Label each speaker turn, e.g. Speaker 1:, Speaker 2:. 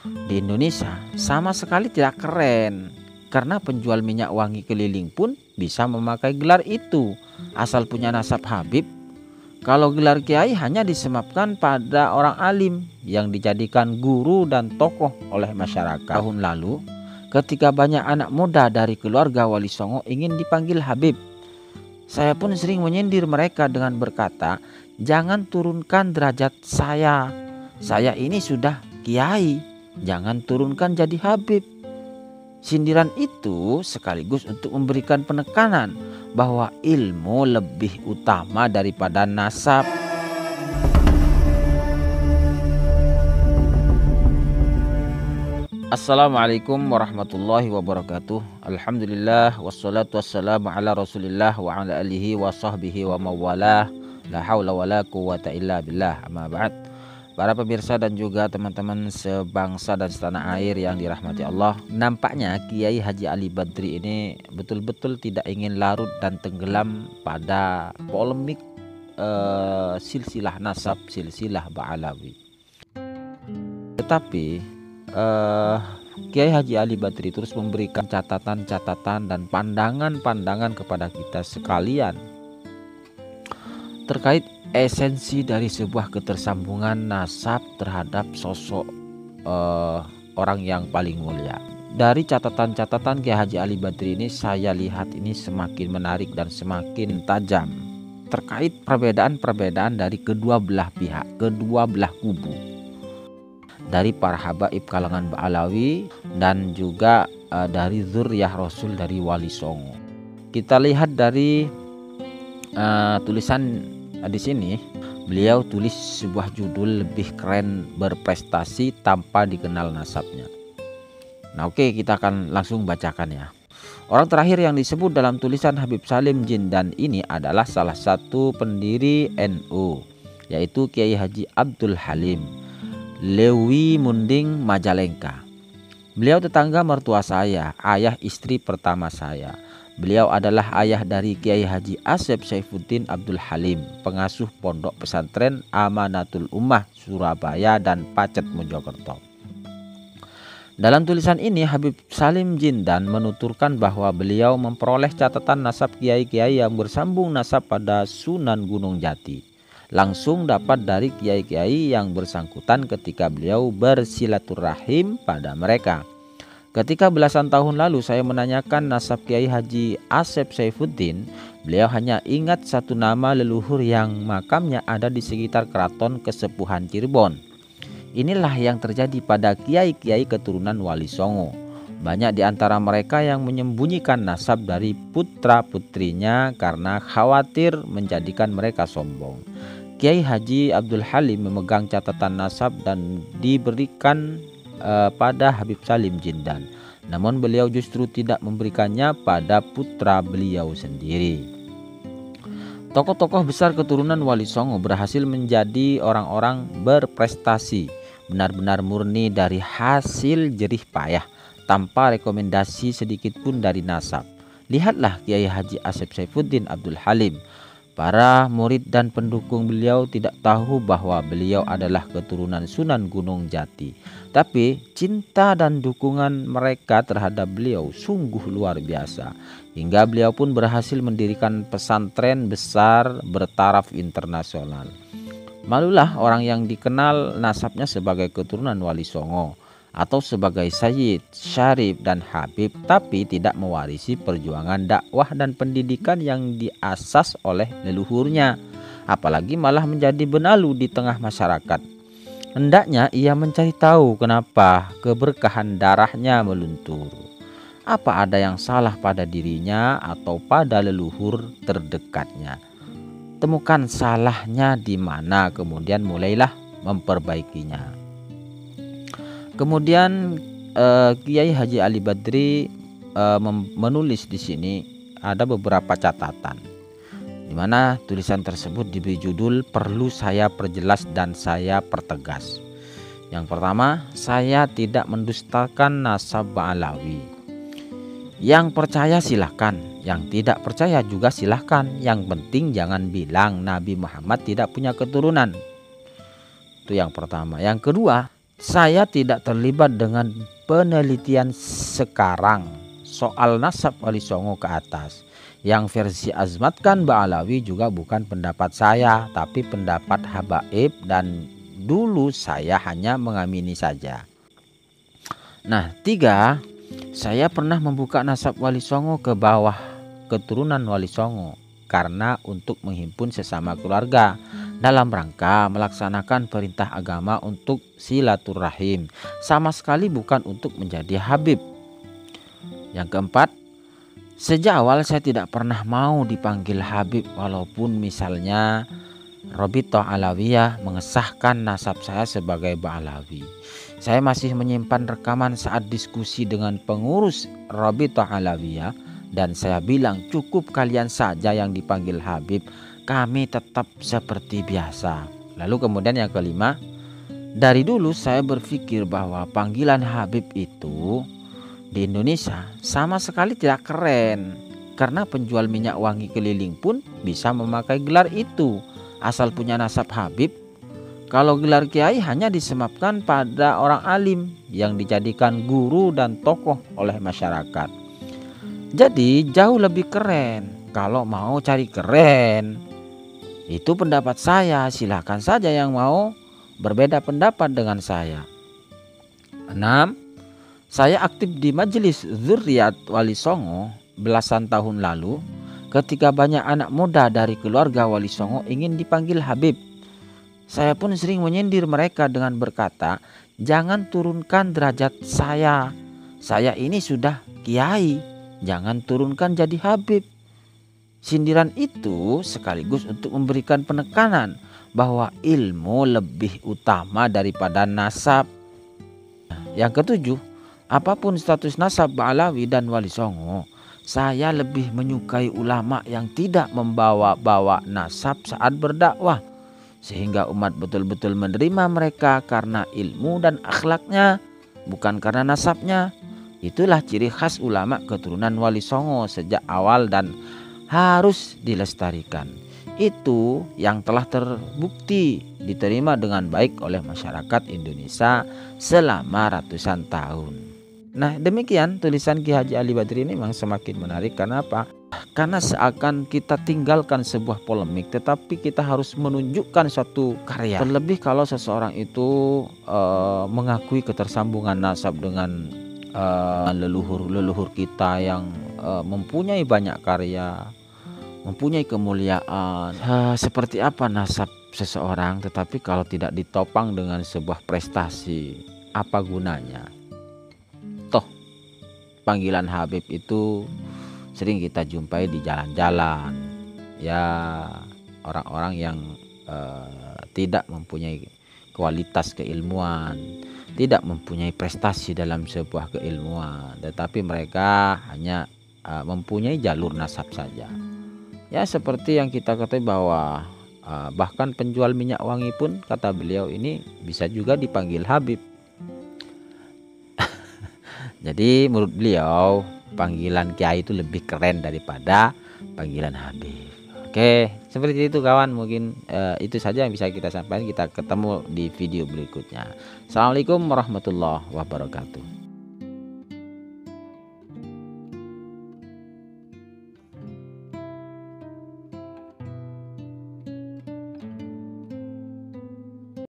Speaker 1: Di Indonesia sama sekali tidak keren, karena penjual minyak wangi keliling pun bisa memakai gelar itu asal punya nasab Habib. Kalau gelar kiai hanya disematkan pada orang alim yang dijadikan guru dan tokoh oleh masyarakat. Tahun lalu, ketika banyak anak muda dari keluarga Wali Songo ingin dipanggil Habib, saya pun sering menyindir mereka dengan berkata, "Jangan turunkan derajat saya. Saya ini sudah kiai, jangan turunkan jadi Habib." Sindiran itu sekaligus untuk memberikan penekanan bahwa ilmu lebih utama daripada nasab. Assalamualaikum warahmatullahi wabarakatuh. Alhamdulillah wassalatu wassalamu ala Rasulillah wa ala alihi wa sahbihi wa mawalah. La haula wala quwata illa billah. Amma ba'd. Para pemirsa dan juga teman-teman sebangsa dan setanah air yang dirahmati Allah, nampaknya Kiai Haji Ali Badri ini betul-betul tidak ingin larut dan tenggelam pada polemik silsilah nasab, silsilah Ba'alawi. Tetapi Kiai Haji Ali Badri terus memberikan catatan-catatan dan pandangan-pandangan kepada kita sekalian terkait esensi dari sebuah ketersambungan nasab terhadap sosok orang yang paling mulia. Dari catatan-catatan Kiai Haji Ali Badri ini saya lihat ini semakin menarik dan semakin tajam terkait perbedaan-perbedaan dari kedua belah pihak, kedua belah kubu, dari para habaib kalangan Ba'alawi dan juga dari zuriyah Rasul dari Wali Songo. Kita lihat dari tulisan di sini, beliau tulis sebuah judul lebih keren, berprestasi tanpa dikenal nasabnya. Nah oke, kita akan langsung bacakan ya. Orang terakhir yang disebut dalam tulisan Habib Salim Jindan ini adalah salah satu pendiri NU, yaitu Kiai Haji Abdul Halim Lewi Munding Majalengka. Beliau tetangga mertua saya, ayah istri pertama saya. Beliau adalah ayah dari Kiai Haji Asep Saifuddin Abdul Halim, pengasuh pondok pesantren Amanatul Ummah Surabaya dan Pacet Mojokerto. Dalam tulisan ini Habib Salim Jindan menuturkan bahwa beliau memperoleh catatan nasab kiai-kiai yang bersambung nasab pada Sunan Gunung Jati langsung dapat dari kiai-kiai yang bersangkutan ketika beliau bersilaturahim pada mereka. Ketika belasan tahun lalu saya menanyakan nasab Kiai Haji Asep Saifuddin, beliau hanya ingat satu nama leluhur yang makamnya ada di sekitar Keraton Kesepuhan Cirebon. Inilah yang terjadi pada kiai-kiai keturunan Wali Songo. Banyak di antara mereka yang menyembunyikan nasab dari putra-putrinya karena khawatir menjadikan mereka sombong. Kiai Haji Abdul Halim memegang catatan nasab dan diberikan pada Habib Salim Jindan. Namun beliau justru tidak memberikannya pada putra beliau sendiri. Tokoh-tokoh besar keturunan Wali Songo berhasil menjadi orang-orang berprestasi, benar-benar murni dari hasil jerih payah, tanpa rekomendasi sedikit pun dari nasab. Lihatlah Kiai Haji Asep Saifuddin Abdul Halim. Para murid dan pendukung beliau tidak tahu bahwa beliau adalah keturunan Sunan Gunung Jati. Tapi cinta dan dukungan mereka terhadap beliau sungguh luar biasa. Hingga beliau pun berhasil mendirikan pesantren besar bertaraf internasional. Malulah orang yang dikenal nasabnya sebagai keturunan Wali Songo atau sebagai Sayyid, Syarif dan Habib, tapi tidak mewarisi perjuangan dakwah dan pendidikan yang diasas oleh leluhurnya, apalagi malah menjadi benalu di tengah masyarakat. Hendaknya ia mencari tahu kenapa keberkahan darahnya meluntur. Apa ada yang salah pada dirinya atau pada leluhur terdekatnya? Temukan salahnya di mana, kemudian mulailah memperbaikinya. Kemudian Kiai Haji Ali Badri menulis di sini ada beberapa catatan, di mana tulisan tersebut diberi judul "Perlu saya perjelas dan saya pertegas". Yang pertama, saya tidak mendustakan nasab Ba'alawi. Yang percaya silahkan, yang tidak percaya juga silahkan. Yang penting jangan bilang Nabi Muhammad tidak punya keturunan. Itu yang pertama. Yang kedua, saya tidak terlibat dengan penelitian sekarang soal nasab Wali Songo ke atas. Yang versi Azmatkan Ba'alawi juga bukan pendapat saya, tapi pendapat Habaib, dan dulu saya hanya mengamini saja. Nah, 3, saya pernah membuka nasab Wali Songo ke bawah keturunan Wali Songo karena untuk menghimpun sesama keluarga dalam rangka melaksanakan perintah agama untuk silaturahim, sama sekali bukan untuk menjadi Habib. Yang keempat, sejak awal saya tidak pernah mau dipanggil Habib, walaupun misalnya Robitoh Alawiyah mengesahkan nasab saya sebagai Ba'alawi. Saya masih menyimpan rekaman saat diskusi dengan pengurus Robitoh Alawiyah, dan saya bilang cukup kalian saja yang dipanggil Habib, kami tetap seperti biasa. Lalu kemudian yang kelima, dari dulu saya berpikir bahwa panggilan Habib itu di Indonesia sama sekali tidak keren, karena penjual minyak wangi keliling pun bisa memakai gelar itu asal punya nasab Habib. Kalau gelar kiai hanya disematkan pada orang alim yang dijadikan guru dan tokoh oleh masyarakat. Jadi jauh lebih keren. Kalau mau cari keren, itu pendapat saya, silahkan saja yang mau berbeda pendapat dengan saya. 6, saya aktif di Majelis Dzurriyyat Wali Songo belasan tahun lalu ketika banyak anak muda dari keluarga Wali Songo ingin dipanggil Habib. Saya pun sering menyindir mereka dengan berkata, jangan turunkan derajat saya. Saya ini sudah kiai, jangan turunkan jadi Habib. Sindiran itu sekaligus untuk memberikan penekanan bahwa ilmu lebih utama daripada nasab. Yang ketujuh, apapun status nasab Ba'alawi dan Wali Songo, saya lebih menyukai ulama yang tidak membawa-bawa nasab saat berdakwah, sehingga umat betul-betul menerima mereka karena ilmu dan akhlaknya, bukan karena nasabnya. Itulah ciri khas ulama keturunan Wali Songo sejak awal dan harus dilestarikan. Itu yang telah terbukti diterima dengan baik oleh masyarakat Indonesia selama ratusan tahun. Nah, demikian tulisan Ki Haji Ali Badri ini memang semakin menarik. Karena apa? Karena seakan kita tinggalkan sebuah polemik, tetapi kita harus menunjukkan suatu karya. Terlebih kalau seseorang itu mengakui ketersambungan nasab dengan leluhur kita yang mempunyai banyak karya, mempunyai kemuliaan. Seperti apa nasab seseorang, tetapi kalau tidak ditopang dengan sebuah prestasi, apa gunanya? Toh panggilan Habib itu sering kita jumpai di jalan-jalan, ya, orang-orang yang tidak mempunyai kualitas keilmuan, tidak mempunyai prestasi dalam sebuah keilmuan, tetapi mereka hanya mempunyai jalur nasab saja. Ya, seperti yang kita ketahui bahwa bahkan penjual minyak wangi pun, kata beliau ini, bisa juga dipanggil Habib. Jadi menurut beliau panggilan kiai itu lebih keren daripada panggilan Habib. Oke, seperti itu kawan. Mungkin itu saja yang bisa kita sampaikan. Kita ketemu di video berikutnya. Assalamualaikum warahmatullahi wabarakatuh.